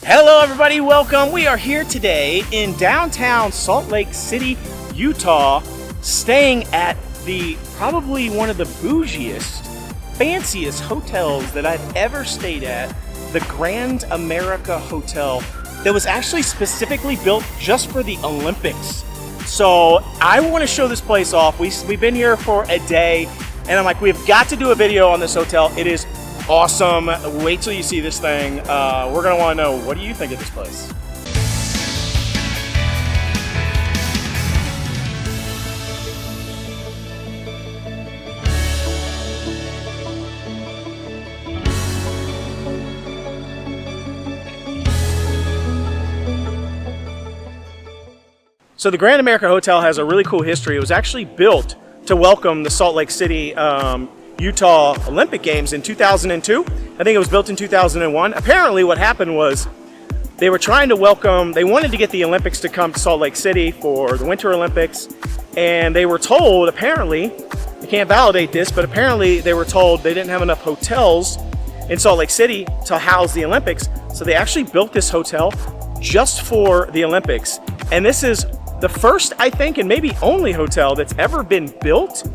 Hello everybody, welcome. We are here today in downtown Salt Lake City, Utah, staying at probably one of the bougiest, fanciest hotels that I've ever stayed at, the Grand America Hotel, that was actually specifically built just for the Olympics. So I want to show this place off. We've been here for a day, and I'm like, we've got to do a video on this hotel. It is awesome. Wait till you see this thing. We're gonna want to know, what do you think of this place? So the Grand America Hotel has a really cool history. It was actually built to welcome the Salt Lake City Utah Olympic Games in 2002. I think it was built in 2001. Apparently what happened was they were trying to they wanted to get the Olympics to come to Salt Lake City for the Winter Olympics, and they were told, apparently, I can't validate this, but apparently they were told they didn't have enough hotels in Salt Lake City to house the Olympics, so they actually built this hotel just for the Olympics. And this is the first, I think, and maybe only hotel that's ever been built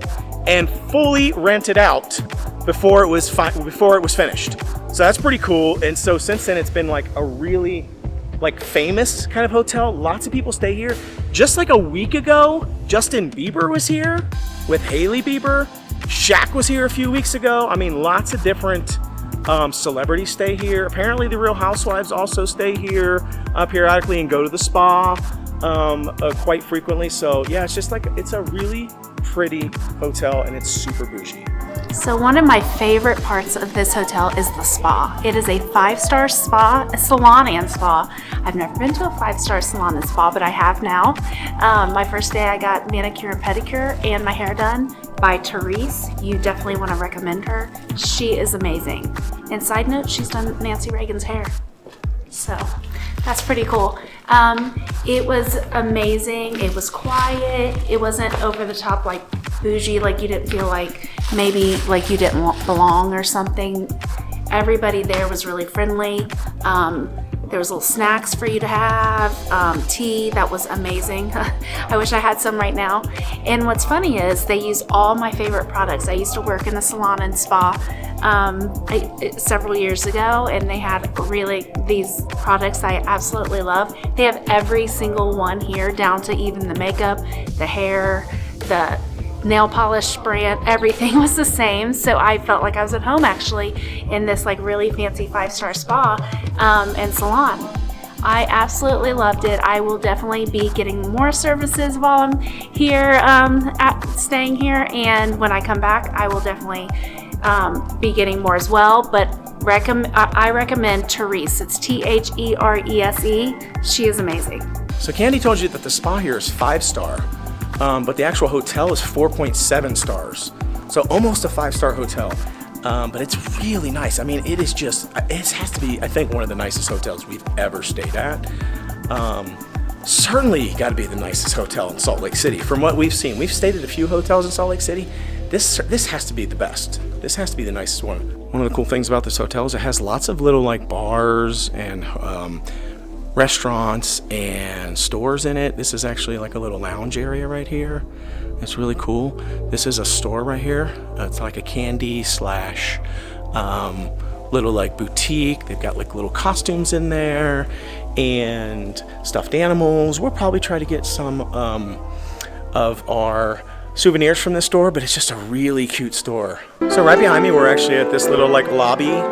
and fully rented out before it was finished. So that's pretty cool. And so since then, it's been like a really famous kind of hotel. Lots of people stay here. Just like a week ago, Justin Bieber was here with Hailey Bieber. Shaq was here a few weeks ago. I mean, lots of different celebrities stay here. Apparently the Real Housewives also stay here periodically and go to the spa quite frequently. So yeah, it's a really pretty hotel, and it's super bougie. So one of my favorite parts of this hotel is the spa. It is a 5-star spa, a salon and spa. I've never been to a 5-star salon and spa, but I have now. My first day I got manicure and pedicure and my hair done by Therese. You definitely want to recommend her. She is amazing. And side note, she's done Nancy Reagan's hair. So that's pretty cool. It was amazing. It was quiet. It wasn't over the top like bougie, like you didn't feel like maybe like you didn't belong or something. Everybody there was really friendly. There was little snacks for you to have, tea, that was amazing. I wish I had some right now. And what's funny is they use all my favorite products. I used to work in the salon and spa several years ago, and they had these products I absolutely love. They have every single one here, down to even the makeup, the hair, the nail polish brand, everything was the same. So I felt like I was at home actually in this really fancy 5-star spa and salon. I absolutely loved it. I will definitely be getting more services while I'm here staying here, and when I come back I will definitely be getting more as well. But I recommend Therese. It's Therese. She is amazing. So Candy told you that the spa here is 5-star. But the actual hotel is 4.7 stars. So almost a 5-star hotel. But it's really nice. I mean, it has to be, I think, one of the nicest hotels we've ever stayed at. Certainly got to be the nicest hotel in Salt Lake City. From what we've seen, we've stayed at a few hotels in Salt Lake City. This has to be the best. This has to be the nicest one. One of the cool things about this hotel is it has lots of little bars and restaurants and stores in it. This is actually like a little lounge area right here. It's really cool. This is a store right here. It's like a candy slash little boutique. They've got little costumes in there and stuffed animals. We'll probably try to get some of our souvenirs from this store, but it's just a really cute store. So right behind me, we're actually at this little lobby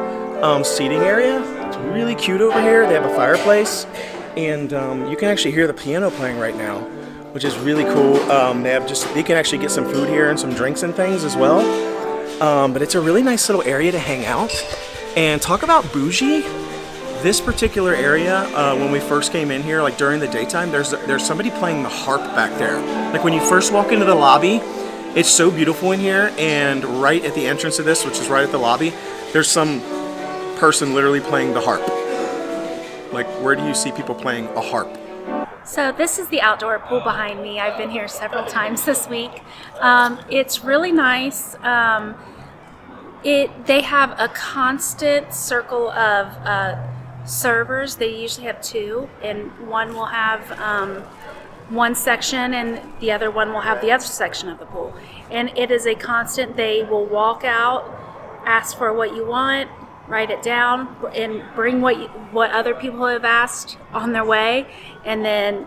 seating area. It's really cute over here. They have a fireplace, and you can actually hear the piano playing right now, which is really cool. You can actually get some food here and some drinks and things as well. But it's a really nice little area to hang out. And talk about bougie. This particular area, when we first came in here, during the daytime, there's somebody playing the harp back there. When you first walk into the lobby, it's so beautiful in here, and right at the entrance of this, which is right at the lobby, there's some person literally playing the harp. Where do you see people playing a harp? So this is the outdoor pool behind me. I've been here several times this week. It's really nice. They have a constant circle of servers. They usually have two, and one will have one section and the other one will have the other section of the pool. And it is a constant. They will walk out, ask for what you want, write it down, and bring what other people have asked on their way, and then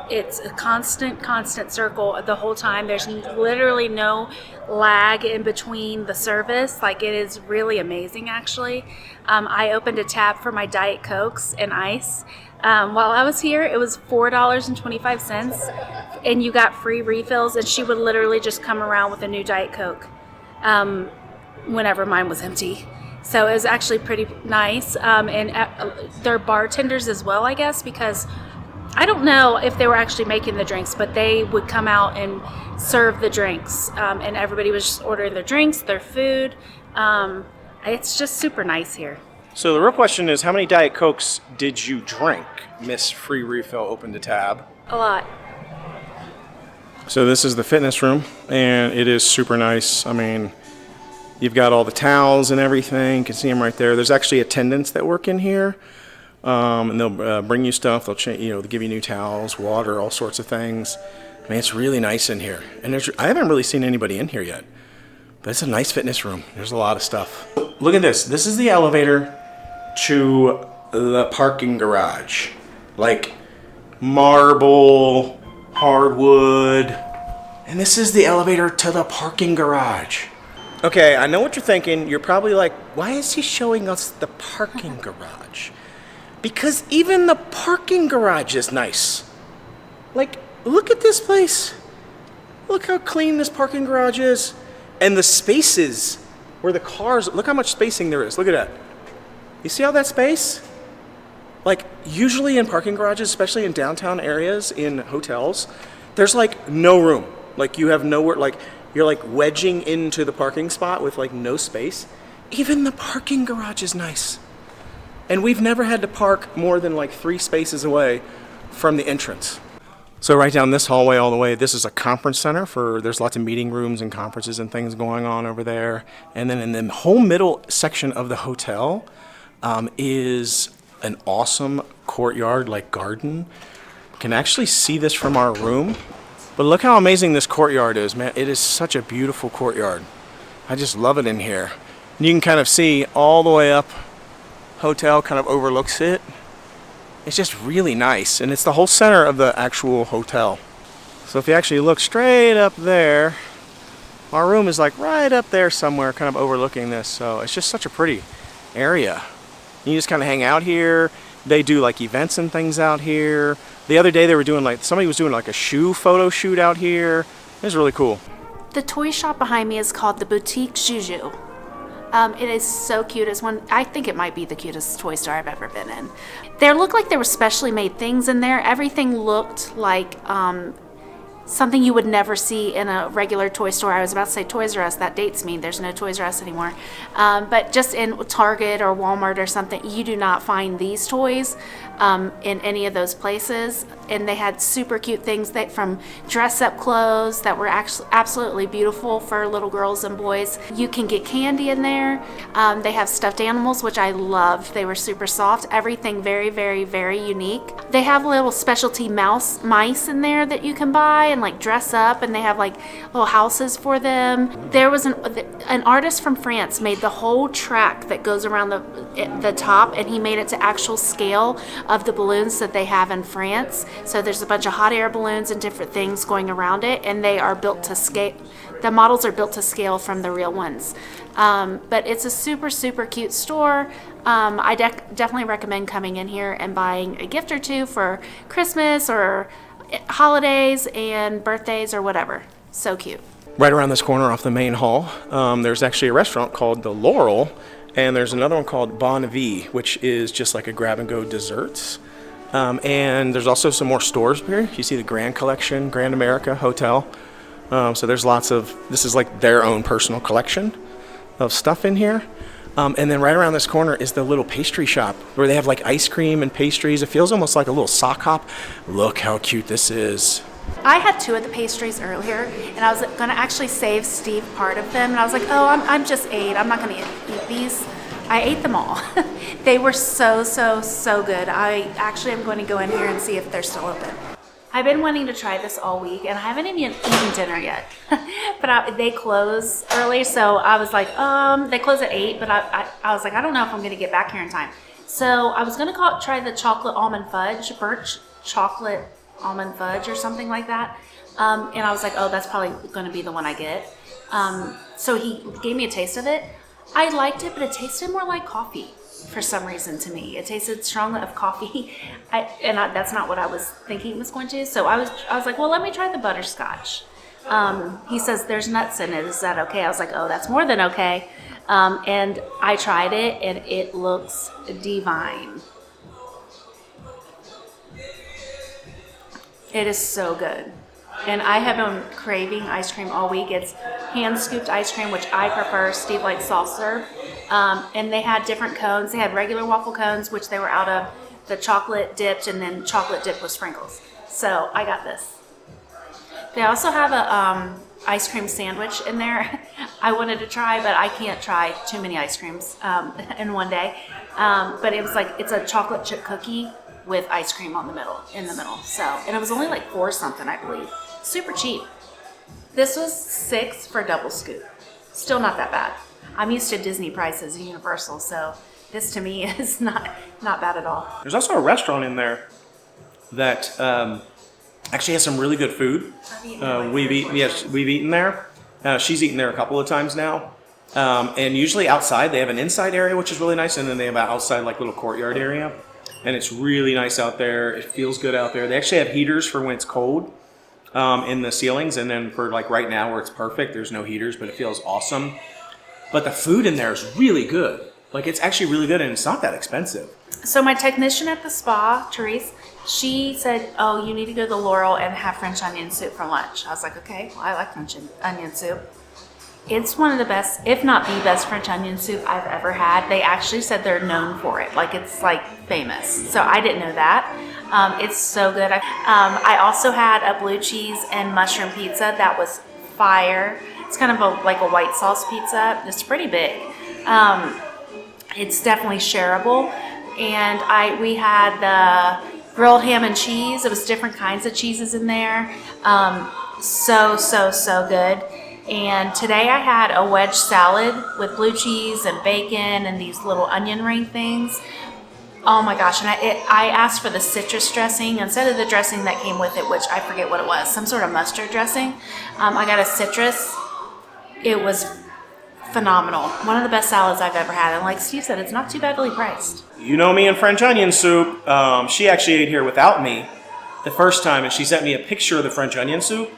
it's a constant circle the whole time. There's literally no lag in between the service. Like, it is really amazing, actually. I opened a tab for my Diet Cokes and ice. While I was here, it was $4.25, and you got free refills, and she would literally just come around with a new Diet Coke whenever mine was empty. So it was actually pretty nice. And they're bartenders as well, I guess, because I don't know if they were actually making the drinks, but they would come out and serve the drinks. And everybody was just ordering their drinks, their food. It's just super nice here. So the real question is, how many Diet Cokes did you drink? Miss Free Refill opened a tab. A lot. So this is the fitness room, and it is super nice. I mean, you've got all the towels and everything. You can see them right there. There's actually attendants that work in here, and they'll bring you stuff. They'll they'll give you new towels, water, all sorts of things. I mean, it's really nice in here. And I haven't really seen anybody in here yet, but it's a nice fitness room. There's a lot of stuff. Look at this. This is the elevator to the parking garage. Like marble, hardwood, and this is the elevator to the parking garage. Okay, I know what you're thinking. You're probably like, why is he showing us the parking garage? Because even the parking garage is nice. Like, look at this place. Look how clean this parking garage is. And the spaces where the cars, look how much spacing there is. Look at that. You see all that space? Like, usually in parking garages, especially in downtown areas, in hotels, there's like no room. Like, you have nowhere, like, you're like wedging into the parking spot with like no space. Even the parking garage is nice. And we've never had to park more than like 3 spaces away from the entrance. So right down this hallway all the way, this is a conference center there's lots of meeting rooms and conferences and things going on over there. And then in the whole middle section of the hotel is an awesome courtyard, like garden. You can actually see this from our room. But look how amazing this courtyard is, man. It is such a beautiful courtyard. I just love it in here. And you can kind of see all the way up. Hotel kind of overlooks it. It's just really nice. And it's the whole center of the actual hotel. So if you actually look straight up there, our room is like right up there somewhere, kind of overlooking this. So it's just such a pretty area. You just kind of hang out here. They do like events and things out here. The other day they were doing somebody was doing like a shoe photo shoot out here. It was really cool. The toy shop behind me is called the Boutique Juju. It is so cute. I think it might be the cutest toy store I've ever been in. There looked like there were specially made things in there. Everything looked like something you would never see in a regular toy store. I was about to say Toys R Us. That dates me. There's no Toys R Us anymore. But just in Target or Walmart or something, you do not find these toys in any of those places. And they had super cute things from dress-up clothes that were actually absolutely beautiful for little girls and boys. You can get candy in there. They have stuffed animals, which I loved. They were super soft. Everything very, very, very unique. They have little specialty mice in there that you can buy and like dress up, and they have like little houses for them. There was an artist from France made the whole track that goes around the top, and he made it to actual scale of the balloons that they have in France. So there's a bunch of hot air balloons and different things going around it, and they are built to scale. The models are built to scale from the real ones. But it's a super, super cute store. I definitely recommend coming in here and buying a gift or two for Christmas or holidays and birthdays or whatever. So cute. Right around this corner off the main hall, there's actually a restaurant called The Laurel, and there's another one called Bon Vie, which is just like a grab-and-go desserts. And there's also some more stores here. You see the Grand Collection, Grand America Hotel. So there's this is like their own personal collection of stuff in here. And then right around this corner is the little pastry shop where they have like ice cream and pastries. It feels almost like a little sock hop. Look how cute this is. I had 2 of the pastries earlier, and I was going to actually save Steve part of them. And I was like, oh, I'm just 8. I'm not going to eat these. I ate them all. They were so, so, so good. I actually am going to go in here and see if they're still open. I've been wanting to try this all week, and I haven't even eaten dinner yet. But they close early, so I was like, they close at 8, but I was like, I don't know if I'm going to get back here in time. So I was going to try the chocolate almond fudge, birch chocolate almond fudge or something like that. And I was like, oh, that's probably going to be the one I get. So he gave me a taste of it. I liked it, but it tasted more like coffee for some reason to me. It tasted strongly of coffee. That's not what I was thinking it was going to. So I was like, well, let me try the butterscotch. He says there's nuts in it. Is that okay? I was like, oh, that's more than okay. And I tried it, and it looks divine. It is so good. And I have been craving ice cream all week. It's hand-scooped ice cream, which I prefer. Steve likes soft serve. And they had different cones. They had regular waffle cones, which they were out of, the chocolate dipped, and then chocolate dipped with sprinkles. So I got this. They also have a ice cream sandwich in there. I wanted to try, but I can't try too many ice creams in one day. But it was like, it's a chocolate chip cookie with ice cream in the middle. So, and it was only like $4 something, I believe. Super cheap. This was $6 for a double scoop. Still not that bad. I'm used to Disney prices and Universal, so this to me is not bad at all. There's also a restaurant in there that actually has some really good food. We've eaten there. She's eaten there a couple of times now. And usually outside they have an inside area, which is really nice, and then they have an outside like little courtyard area. And it's really nice out there. It feels good out there. They actually have heaters for when it's cold in the ceilings, and then for like right now where it's perfect, there's no heaters, but it feels awesome. But the food in there is really good. Like, it's actually really good, and it's not that expensive. So my technician at the spa, Therese, she said, oh, you need to go to the Laurel and have French onion soup for lunch. I was like, okay, well, I like French onion soup. It's one of the best, if not the best French onion soup I've ever had. They actually said they're known for it. Like, it's like famous. So I didn't know that. It's so good. I also had a blue cheese and mushroom pizza that was fire. It's kind of like a white sauce pizza. It's pretty big. It's definitely shareable. And we had the grilled ham and cheese. It was different kinds of cheeses in there. So good. And today I had a wedge salad with blue cheese and bacon and these little onion ring things. Oh my gosh, and I asked for the citrus dressing instead of the dressing that came with it, which I forget what it was, some sort of mustard dressing. I got a citrus. It was phenomenal. One of the best salads I've ever had. And like Steve said, it's not too badly priced. You know me and French onion soup. She actually ate here without me the first time, and she sent me a picture of the French onion soup.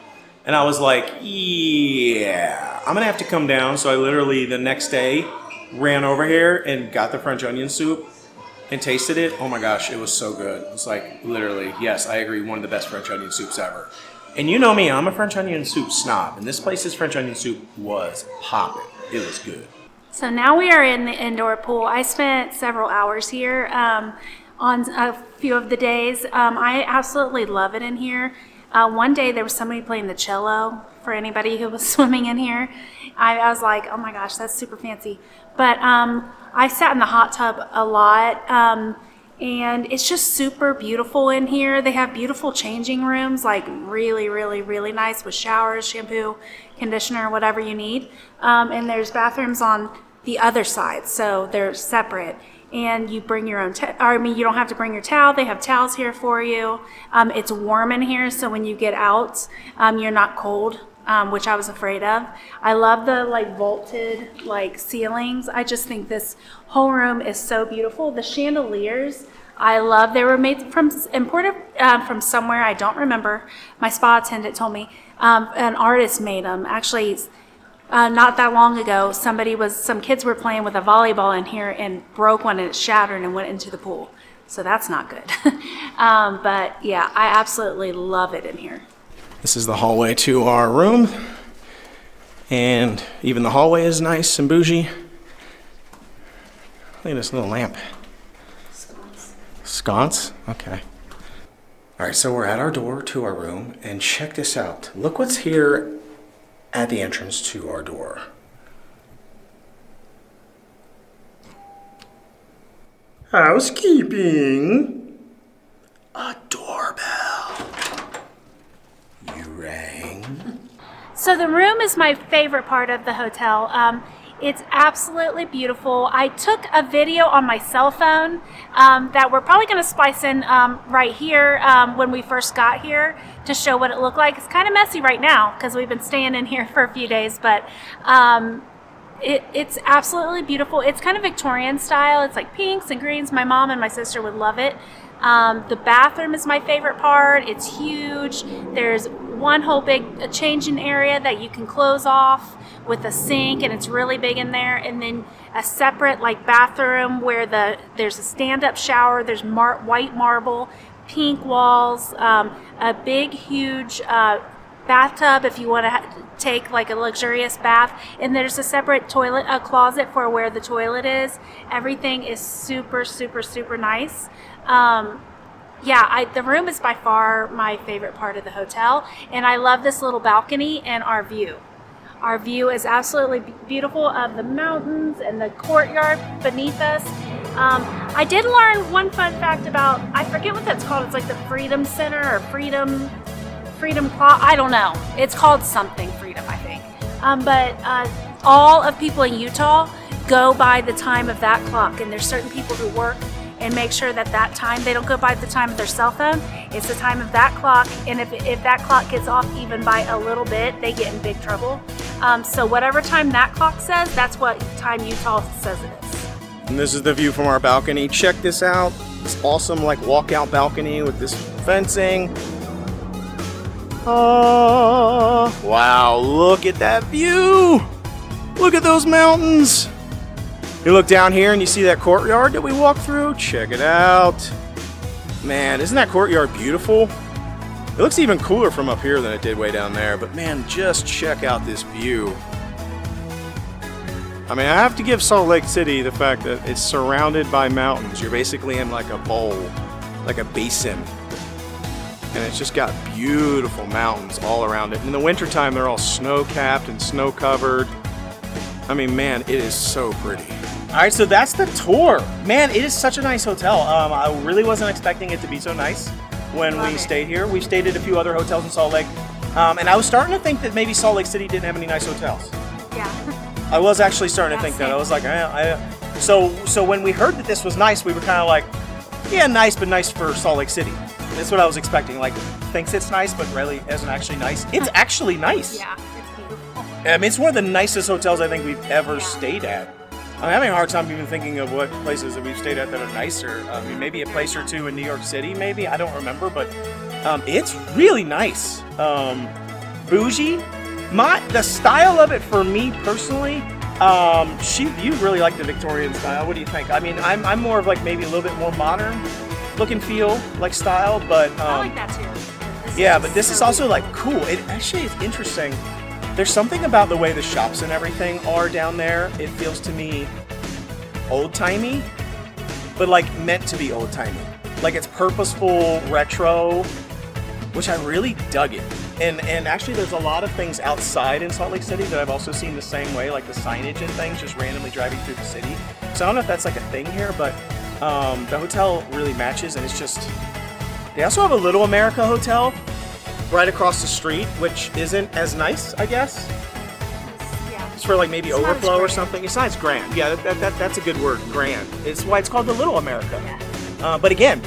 And I was like, yeah, I'm going to have to come down. So I literally, the next day, ran over here and got the French onion soup and tasted it. Oh my gosh, it was so good. It's like, literally, yes, I agree, one of the best French onion soups ever. And you know me, I'm a French onion soup snob. And this place's French onion soup was popping. It was good. So now we are in the indoor pool. I spent several hours here on a few of the days. I absolutely love it in here. One day there was somebody playing the cello for anybody who was swimming in here. I was like, oh my gosh, that's super fancy. But I sat in the hot tub a lot, and it's just super beautiful in here. They have beautiful changing rooms, like really, really, really nice with showers, shampoo, conditioner, whatever you need. And there's bathrooms on the other side, so they're separate. And you bring your own, you don't have to bring your towel. They have towels here for you. It's warm in here, so when you get out, you're not cold, which I was afraid of. I love the like vaulted like ceilings. I just think this whole room is so beautiful. The chandeliers, I love. They were imported from somewhere, I don't remember. My spa attendant told me an artist made them. Actually, not that long ago, some kids were playing with a volleyball in here and broke one, and it shattered and went into the pool. So that's not good. But yeah, I absolutely love it in here. This is the hallway to our room. And even the hallway is nice and bougie. Look at this little lamp. Sconce? Okay. All right, so we're at our door to our room, and check this out. Look what's here at the entrance to our door. Housekeeping. A doorbell. You rang? So the room is my favorite part of the hotel. It's absolutely beautiful. I took a video on my cell phone that we're probably going to splice in right here when we first got here to show what it looked like. It's kind of messy right now because we've been staying in here for a few days, but it's absolutely beautiful. It's kind of Victorian style. It's like pinks and greens. My mom and my sister would love it. The bathroom is my favorite part. It's huge. There's one whole big changing area that you can close off with a sink, and it's really big in there. And then a separate like bathroom where there's a stand-up shower. There's white marble, pink walls, a big, huge bathtub if you want to take like a luxurious bath, and there's a separate toilet, a closet for where the toilet is. Everything is super, super, super nice. The room is by far my favorite part of the hotel, and I love this little balcony and our view. Our view is absolutely beautiful of the mountains and the courtyard beneath us. I did learn one fun fact about, I forget what that's called. It's like the Freedom Center or Freedom Clock. I don't know. It's called something Freedom, I think. But all of people in Utah go by the time of that clock, and there's certain people who work and make sure that time, they don't go by the time of their cell phone. It's the time of that clock, and if that clock gets off even by a little bit, they get in big trouble. So whatever time that clock says, that's what time Utah says it is. And this is the view from our balcony. Check this out. This awesome like walkout balcony with this fencing. Oh, wow, look at that view. Look at those mountains. You look down here and you see that courtyard that we walked through. Check it out. Man, isn't that courtyard beautiful? It looks even cooler from up here than it did way down there. But man, just check out this view. I mean, I have to give Salt Lake City the fact that it's surrounded by mountains. You're basically in like a bowl, like a basin. And it's just got beautiful mountains all around it. In the wintertime, they're all snow-capped and snow-covered. I mean, man, it is so pretty. All right, so that's the tour. Man, it is such a nice hotel. I really wasn't expecting it to be so nice when we stayed here. We stayed at a few other hotels in Salt Lake. And I was starting to think that maybe Salt Lake City didn't have any nice hotels. Yeah. I was actually starting to think that. I was like, So when we heard that this was nice, we were kind of like, yeah, nice, but nice for Salt Lake City. That's what I was expecting. Like, thinks it's nice, but really isn't actually nice. It's actually nice. Yeah, it's beautiful. I mean, it's one of the nicest hotels I think we've ever stayed at. I'm having a hard time even thinking of what places that we've stayed at that are nicer. I mean, maybe a place or two in New York City, maybe. I don't remember, but it's really nice. Bougie. The style of it for me personally, you really like the Victorian style. What do you think? I mean, I'm more of like maybe a little bit more modern look and feel like style, but I like that too. This is also like cool. It actually is interesting. There's something about the way the shops and everything are down there. It feels to me old-timey, but like meant to be old-timey. Like it's purposeful, retro, which I really dug it. And actually there's a lot of things outside in Salt Lake City that I've also seen the same way, like the signage and things just randomly driving through the city. So I don't know if that's like a thing here, but the hotel really matches, and it's just, they also have a Little America hotel right across the street, which isn't as nice, I guess. Yeah. It's for like maybe overflow or something. It's not as grand. Yeah, that's a good word, grand. It's why it's called the Little America. Yeah. But again,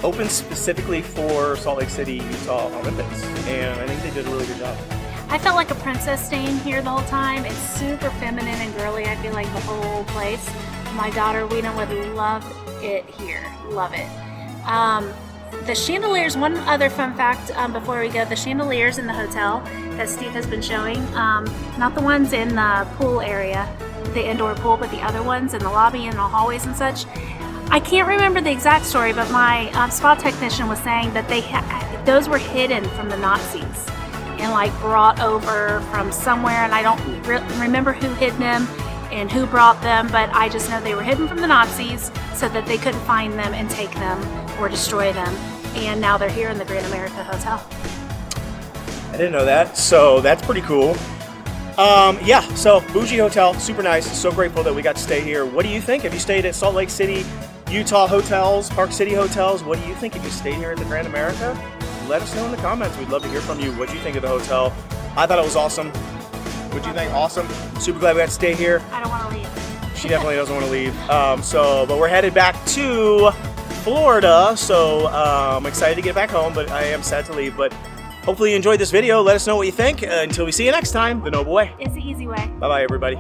open specifically for Salt Lake City, Utah Olympics, and I think they did a really good job. I felt like a princess staying here the whole time. It's super feminine and girly, I feel like, the whole place. My daughter, Weena, would love it here. Love it. The chandeliers, one other fun fact before we go, the chandeliers in the hotel that Steve has been showing, not the ones in the pool area, the indoor pool, but the other ones in the lobby and the hallways and such. I can't remember the exact story, but my spa technician was saying that those were hidden from the Nazis and like brought over from somewhere, and I don't remember who hid them and who brought them, but I just know they were hidden from the Nazis so that they couldn't find them and take them or destroy them. And now they're here in the Grand America Hotel. I didn't know that, so that's pretty cool. So bougie hotel, super nice. So grateful that we got to stay here. What do you think? Have you stayed at Salt Lake City, Utah hotels, Park City hotels. What do you think if you stayed here at the Grand America? Let us know in the comments. We'd love to hear from you. What do you think of the hotel? I thought it was awesome. What'd you think? Awesome. Super glad we got to stay here. I don't want to leave. She definitely doesn't want to leave. But we're headed back to Florida. So I'm excited to get back home, but I am sad to leave. But hopefully you enjoyed this video. Let us know what you think. Until we see you next time, the Noble Way. It's the easy way. Bye-bye, everybody.